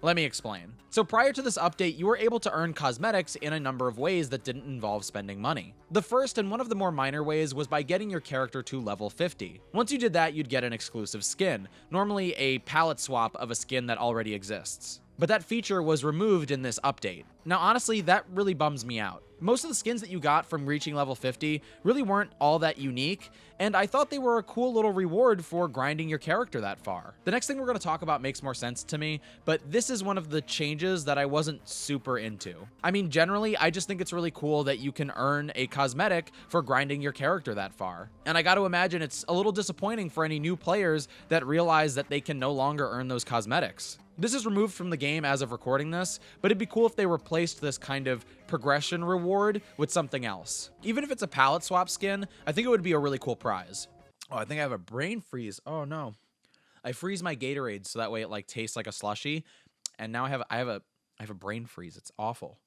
Let me explain. So prior to this update, you were able to earn cosmetics in a number of ways that didn't involve spending money. The first and one of the more minor ways was by getting your character to level 50. Once you did that, you'd get an exclusive skin, normally a palette swap of a skin that already exists. But that feature was removed in this update. Now honestly, that really bums me out. Most of the skins that you got from reaching level 50 really weren't all that unique, and I thought they were a cool little reward for grinding your character that far. The next thing we're going to talk about makes more sense to me, but this is one of the changes that I wasn't super into. I mean, generally, I just think it's really cool that you can earn a cosmetic for grinding your character that far. And I got to imagine it's a little disappointing for any new players that realize that they can no longer earn those cosmetics. This is removed from the game as of recording this, but it'd be cool if they replaced this kind of progression reward with something else. Even if it's a palette swap skin, I think it would be a really cool prize. Oh, I think I have a brain freeze. Oh no. I freeze my Gatorade so that way it like tastes like a slushie, and now I have a brain freeze. It's awful.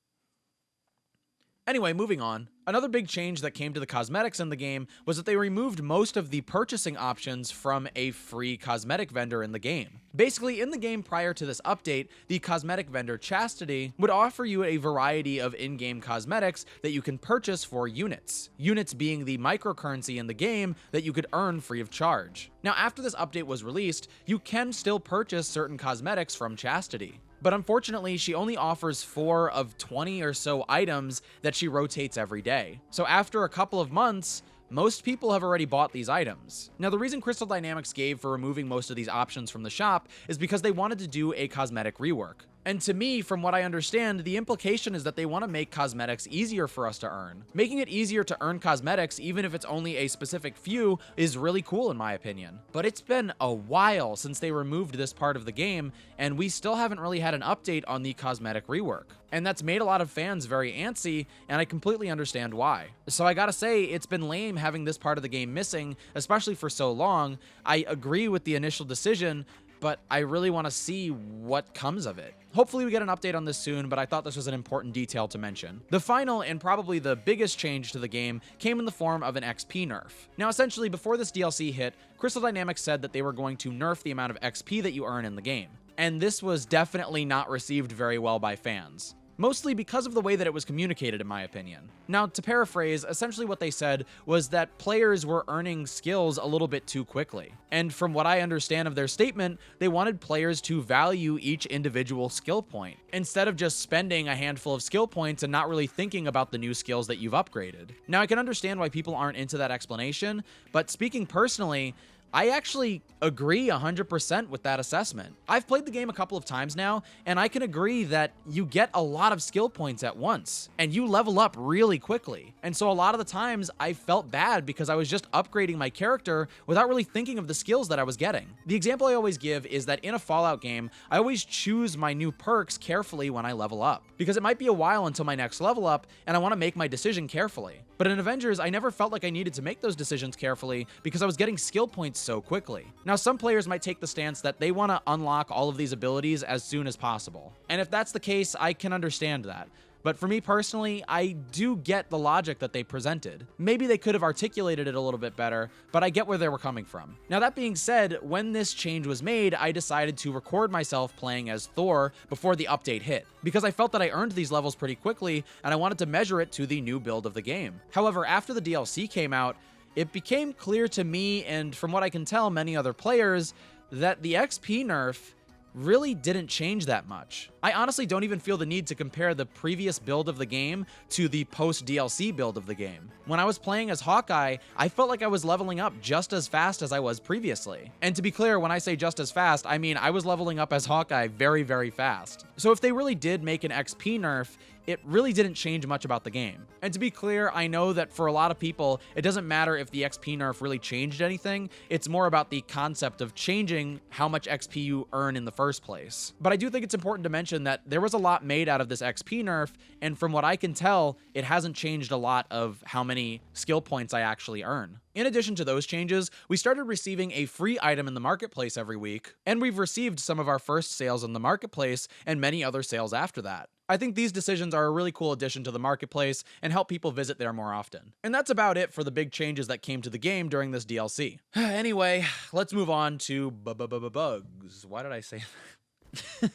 Anyway, moving on. Another big change that came to the cosmetics in the game was that they removed most of the purchasing options from a free cosmetic vendor in the game. Basically, in the game prior to this update, the cosmetic vendor Chastity would offer you a variety of in-game cosmetics that you can purchase for units. Units being the microcurrency in the game that you could earn free of charge. Now, after this update was released, you can still purchase certain cosmetics from Chastity. But unfortunately, she only offers 4 of 20 or so items that she rotates every day. So after a couple of months, most people have already bought these items. Now, the reason Crystal Dynamics gave for removing most of these options from the shop is because they wanted to do a cosmetic rework. And to me, from what I understand, the implication is that they want to make cosmetics easier for us to earn. Making it easier to earn cosmetics, even if it's only a specific few, is really cool in my opinion. But it's been a while since they removed this part of the game, and we still haven't really had an update on the cosmetic rework. And that's made a lot of fans very antsy, and I completely understand why. So I gotta say, it's been lame having this part of the game missing, especially for so long. I agree with the initial decision, but I really want to see what comes of it. Hopefully we get an update on this soon, but I thought this was an important detail to mention. The final and probably the biggest change to the game came in the form of an XP nerf. Now essentially, before this DLC hit, Crystal Dynamics said that they were going to nerf the amount of XP that you earn in the game. And this was definitely not received very well by fans. Mostly because of the way that it was communicated, in my opinion. Now, to paraphrase, essentially what they said was that players were earning skills a little bit too quickly. And from what I understand of their statement, they wanted players to value each individual skill point, instead of just spending a handful of skill points and not really thinking about the new skills that you've upgraded. Now, I can understand why people aren't into that explanation, but speaking personally, I actually agree 100% with that assessment. I've played the game a couple of times now, and I can agree that you get a lot of skill points at once, and you level up really quickly. And so a lot of the times, I felt bad because I was just upgrading my character without really thinking of the skills that I was getting. The example I always give is that in a Fallout game, I always choose my new perks carefully when I level up, because it might be a while until my next level up, and I want to make my decision carefully. But in Avengers, I never felt like I needed to make those decisions carefully because I was getting skill points so quickly. Now, some players might take the stance that they want to unlock all of these abilities as soon as possible. And if that's the case, I can understand that. But for me personally, I do get the logic that they presented. Maybe they could have articulated it a little bit better, but I get where they were coming from. Now, that being said, when this change was made, I decided to record myself playing as Thor before the update hit, because I felt that I earned these levels pretty quickly, and I wanted to measure it to the new build of the game. However, after the DLC came out, it became clear to me, and from what I can tell, many other players, that the XP nerf really didn't change that much. I honestly don't even feel the need to compare the previous build of the game to the post-DLC build of the game. When I was playing as Hawkeye, I felt like I was leveling up just as fast as I was previously. And to be clear, when I say just as fast, I mean I was leveling up as Hawkeye very, very fast. So if they really did make an XP nerf, it really didn't change much about the game. And to be clear, I know that for a lot of people, it doesn't matter if the XP nerf really changed anything, it's more about the concept of changing how much XP you earn in the first place. But I do think it's important to mention mention that there was a lot made out of this XP nerf, and from what I can tell, it hasn't changed a lot of how many skill points I actually earn. In addition to those changes, we started receiving a free item in the marketplace every week, and we've received some of our first sales in the marketplace and many other sales after that. I think these decisions are a really cool addition to the marketplace and help people visit there more often. And that's about it for the big changes that came to the game during this DLC. Anyway, let's move on to bugs. Why did I say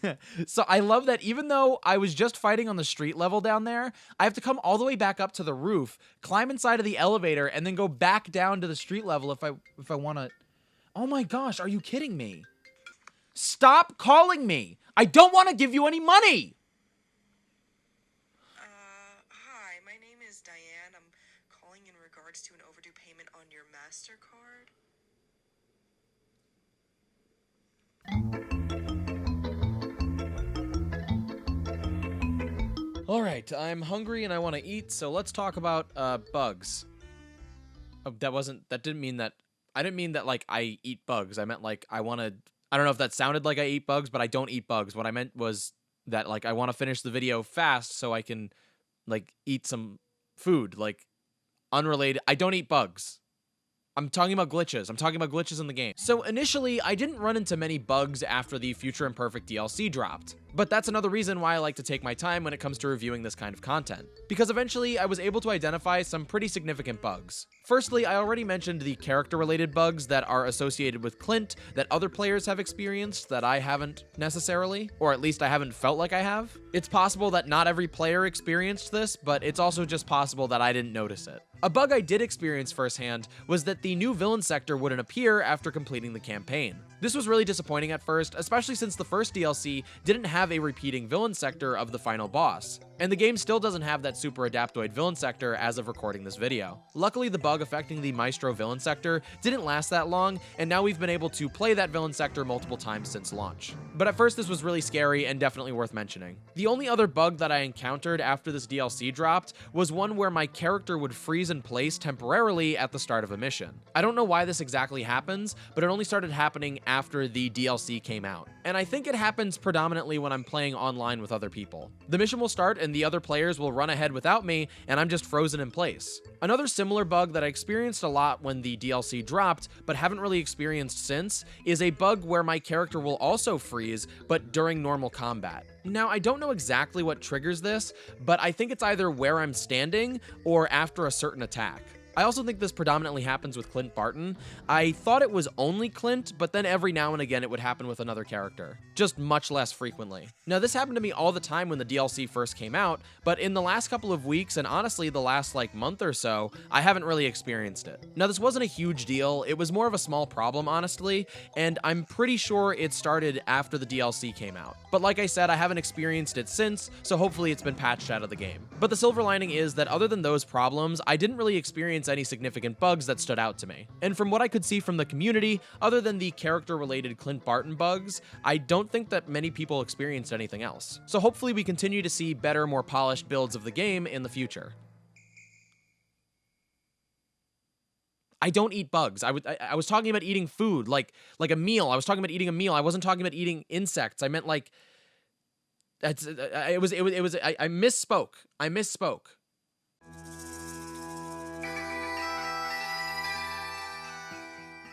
that? So I love that even though I was just fighting on the street level down there, I have to come all the way back up to the roof, climb inside of the elevator, and then go back down to the street level if I want to. Oh my gosh, are you kidding me? Stop calling me! I don't want to give you any money! Hi, my name is Diane. I'm calling in regards to an overdue payment on your MasterCard. All right, I'm hungry and I want to eat, so let's talk about bugs. Oh, that didn't mean that. I didn't mean that like I eat bugs. I meant like I don't know if that sounded like I eat bugs, but I don't eat bugs. What I meant was that like I want to finish the video fast so I can like eat some food, like unrelated. I don't eat bugs. I'm talking about glitches. I'm talking about glitches in the game. So initially, I didn't run into many bugs after the Future Imperfect DLC dropped. But that's another reason why I like to take my time when it comes to reviewing this kind of content. Because eventually, I was able to identify some pretty significant bugs. Firstly, I already mentioned the character-related bugs that are associated with Clint that other players have experienced that I haven't necessarily, or at least I haven't felt like I have. It's possible that not every player experienced this, but it's also just possible that I didn't notice it. A bug I did experience firsthand was that the new villain sector wouldn't appear after completing the campaign. This was really disappointing at first, especially since the first DLC didn't have a repeating villain sector of the final boss, and the game still doesn't have that super adaptoid villain sector as of recording this video. Luckily, the bug affecting the Maestro villain sector didn't last that long, and now we've been able to play that villain sector multiple times since launch. But at first, this was really scary and definitely worth mentioning. The only other bug that I encountered after this DLC dropped was one where my character would freeze in place temporarily at the start of a mission. I don't know why this exactly happens, but it only started happening after the DLC came out. And I think it happens predominantly when I'm playing online with other people. The mission will start and the other players will run ahead without me, and I'm just frozen in place. Another similar bug that I experienced a lot when the DLC dropped, but haven't really experienced since, is a bug where my character will also freeze, but during normal combat. Now, I don't know exactly what triggers this, but I think it's either where I'm standing or after a certain attack. I also think this predominantly happens with Clint Barton. I thought it was only Clint, but then every now and again it would happen with another character, just much less frequently. Now, this happened to me all the time when the DLC first came out, but in the last couple of weeks, and honestly the last like month or so, I haven't really experienced it. Now, this wasn't a huge deal, it was more of a small problem, honestly, and I'm pretty sure it started after the DLC came out. But like I said, I haven't experienced it since, so hopefully it's been patched out of the game. But the silver lining is that other than those problems, I didn't really experience any significant bugs that stood out to me. And from what I could see from the community, other than the character-related Clint Barton bugs, I don't think that many people experienced anything else. So hopefully we continue to see better, more polished builds of the game in the future. I don't eat bugs. I was talking about eating food, like a meal. I was talking about eating a meal. I wasn't talking about eating insects. I meant like I misspoke. I misspoke.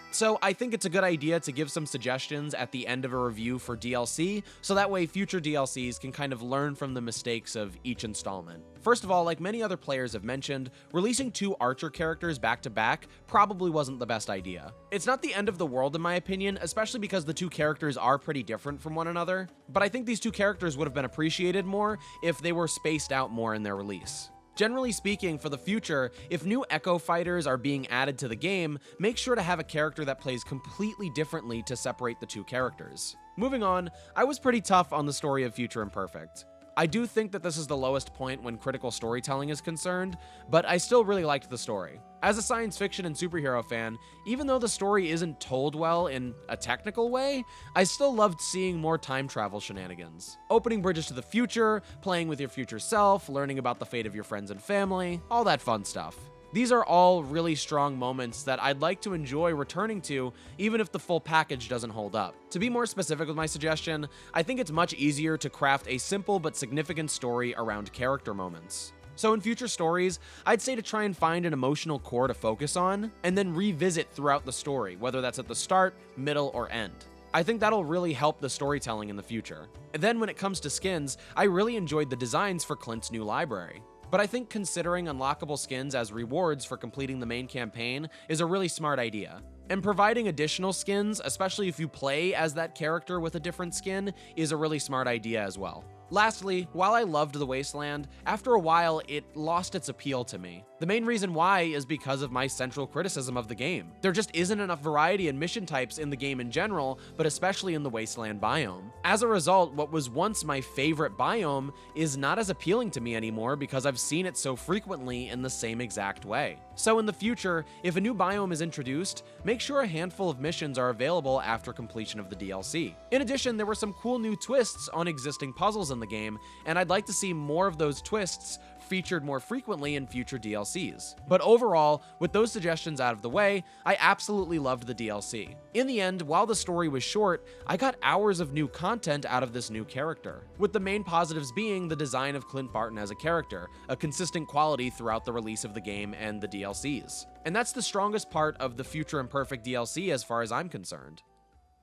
So I think it's a good idea to give some suggestions at the end of a review for DLC, so that way future DLCs can kind of learn from the mistakes of each installment. First of all, like many other players have mentioned, releasing 2 Archer characters back to back probably wasn't the best idea. It's not the end of the world in my opinion, especially because the 2 characters are pretty different from one another, but I think these 2 characters would have been appreciated more if they were spaced out more in their release. Generally speaking, for the future, if new Echo fighters are being added to the game, make sure to have a character that plays completely differently to separate the 2 characters. Moving on, I was pretty tough on the story of Future Imperfect. I do think that this is the lowest point when critical storytelling is concerned, but I still really liked the story. As a science fiction and superhero fan, even though the story isn't told well in a technical way, I still loved seeing more time travel shenanigans. Opening bridges to the future, playing with your future self, learning about the fate of your friends and family, all that fun stuff. These are all really strong moments that I'd like to enjoy returning to, even if the full package doesn't hold up. To be more specific with my suggestion, I think it's much easier to craft a simple but significant story around character moments. So in future stories, I'd say to try and find an emotional core to focus on, and then revisit throughout the story, whether that's at the start, middle, or end. I think that'll really help the storytelling in the future. And then when it comes to skins, I really enjoyed the designs for Clint's new library. But I think considering unlockable skins as rewards for completing the main campaign is a really smart idea. And providing additional skins, especially if you play as that character with a different skin, is a really smart idea as well. Lastly, while I loved the Wasteland, after a while it lost its appeal to me. The main reason why is because of my central criticism of the game. There just isn't enough variety and mission types in the game in general, but especially in the Wasteland biome. As a result, what was once my favorite biome is not as appealing to me anymore because I've seen it so frequently in the same exact way. So in the future, if a new biome is introduced, make sure a handful of missions are available after completion of the DLC. In addition, there were some cool new twists on existing puzzles in the game, and I'd like to see more of those twists featured more frequently in future DLCs. But overall, with those suggestions out of the way, I absolutely loved the DLC. In the end, while the story was short, I got hours of new content out of this new character, with the main positives being the design of Clint Barton as a character, a consistent quality throughout the release of the game and the DLCs. And that's the strongest part of the future Imperfect DLC as far as I'm concerned.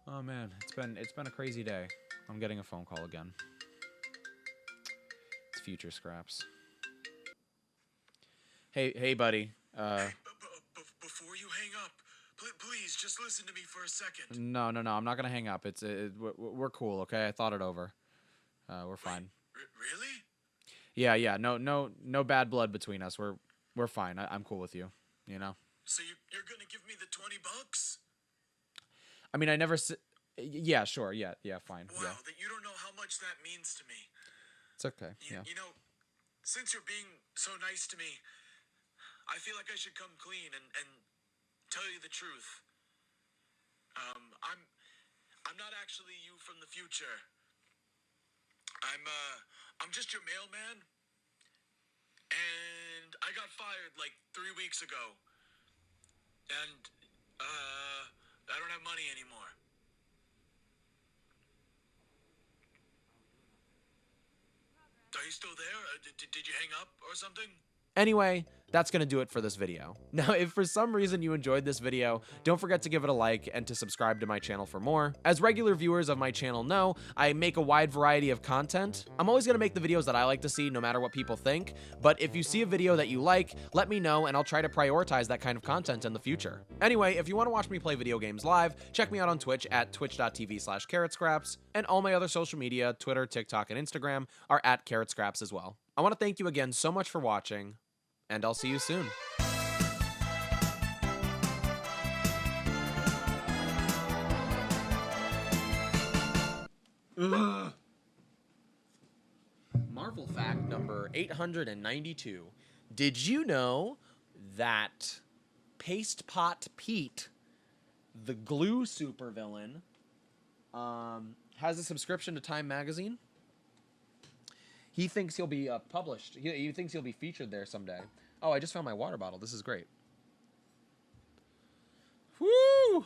Oh man, it's been a crazy day. I'm getting a phone call again. It's Future Scraps. Hey, buddy. Before you hang up, please just listen to me for a second. No. I'm not gonna hang up. We're cool, okay? I thought it over. We're fine. Really? Yeah. No bad blood between us. We're fine. I'm cool with you. You know. So you're gonna give me the $20? I mean, I never. Yeah, sure. Yeah, fine. Wow, Yeah. that you don't know how much that means to me. It's okay. Yeah. You know, since you're being so nice to me, I feel like I should come clean and tell you the truth. I'm not actually you from the future. I'm just your mailman. And I got fired like 3 weeks ago. And I don't have money anymore. Are you still there? Did you hang up or something? Anyway, that's going to do it for this video. Now, if for some reason you enjoyed this video, don't forget to give it a like and to subscribe to my channel for more. As regular viewers of my channel know, I make a wide variety of content. I'm always going to make the videos that I like to see no matter what people think, but if you see a video that you like, let me know and I'll try to prioritize that kind of content in the future. Anyway, if you want to watch me play video games live, check me out on Twitch at twitch.tv/carrotscraps, and all my other social media, Twitter, TikTok, and Instagram are at carrotscraps as well. I want to thank you again so much for watching, and I'll see you soon. Marvel fact number 892. Did you know that Paste Pot Pete, the glue supervillain, has a subscription to Time Magazine? He thinks he'll be published. He thinks he'll be featured there someday. Oh, I just found my water bottle. This is great. Woo!